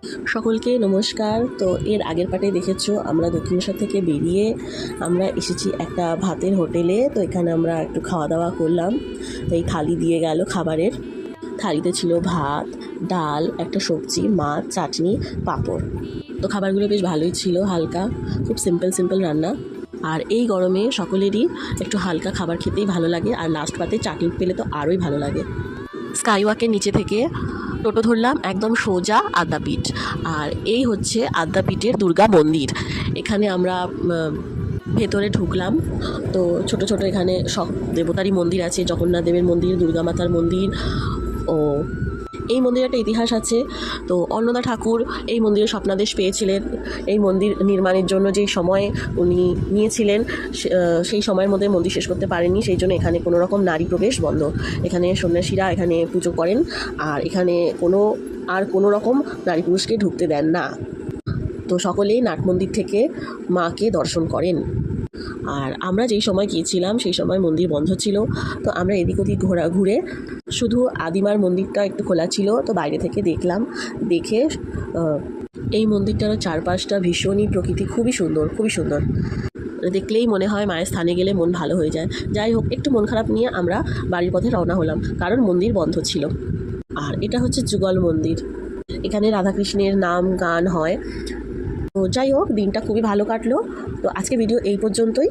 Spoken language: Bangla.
সকলকে নমস্কার। তো এর আগের পার্টে দেখেছো আমরা দক্ষিণেশ্বর থেকে বেরিয়ে আমরা এসেছি একটা ভাতের হোটেলে। তো এখানে আমরা একটু খাওয়া দাওয়া করলাম। তো এই থালি দিয়ে গেল খাবারের। থালিতে ছিল ভাত, ডাল, একটা সবজি, মাছ, চাটনি, পাঁপড়। তো খাবারগুলো বেশ ভালোই ছিল, হালকা, খুব সিম্পল রান্না। আর এই গরমে সকলেরই একটু হালকা খাবার খেতেই ভালো লাগে, আর লাস্ট পাতে চাটনি পেলে তো আরোই ভালো লাগে। স্কাইওয়াকের নিচে থেকে টোটো ধরলাম একদম সোজা আদ্যাপীঠ। আর এই হচ্ছে আদ্যাপীঠের দুর্গা মন্দির। এখানে আমরা ভেতরে ঢুকলাম। তো ছোট ছোট এখানে সব দেবতারই মন্দির আছে, জগন্নাথ দেবের মন্দির, দুর্গা মাতার মন্দির। ও এই মন্দিরে একটা ইতিহাস আছে। তো অন্নদা ঠাকুর এই মন্দিরে স্বপ্নাদেশ পেয়েছিলেন। এই মন্দির নির্মাণের জন্য যে সময় উনি নিয়েছিলেন সেই সময়ের মধ্যে মন্দির শেষ করতে পারেননি, সেই জন্য এখানে কোনো রকম নারী প্রবেশ বন্ধ। এখানে সন্ন্যাসীরা এখানে পুজো করেন, আর এখানে কোনো রকম নারী পুরুষকে ঢুকতে দেন না। তো সকলেই নাট মন্দির থেকে মাকে দর্শন করেন। আর আমরা যেই সময় গিয়েছিলাম সেই সময় মন্দির বন্ধ ছিল। তো আমরা এদিক ওদিক ঘুরে শুধু আদিমার মন্দিরটা একটু খোলা ছিল। তো বাইরে থেকে দেখলাম, দেখে এই মন্দিরটার চারপাশটা ভীষণই প্রকৃতি, খুবই সুন্দর। দেখলেই মনে হয় মায়ের স্থানে গেলে মন ভালো হয়ে যায়। যাই হোক, একটু মন খারাপ নিয়ে আমরা বাড়ির পথে রওনা হলাম, কারণ মন্দির বন্ধ ছিল। আর এটা হচ্ছে যুগল মন্দির। এখানে রাধাকৃষ্ণের নাম গান হয়। তো যাই হোক, দিনটা খুবই ভালো কাটলো। তো আজকে ভিডিও এই পর্যন্তই।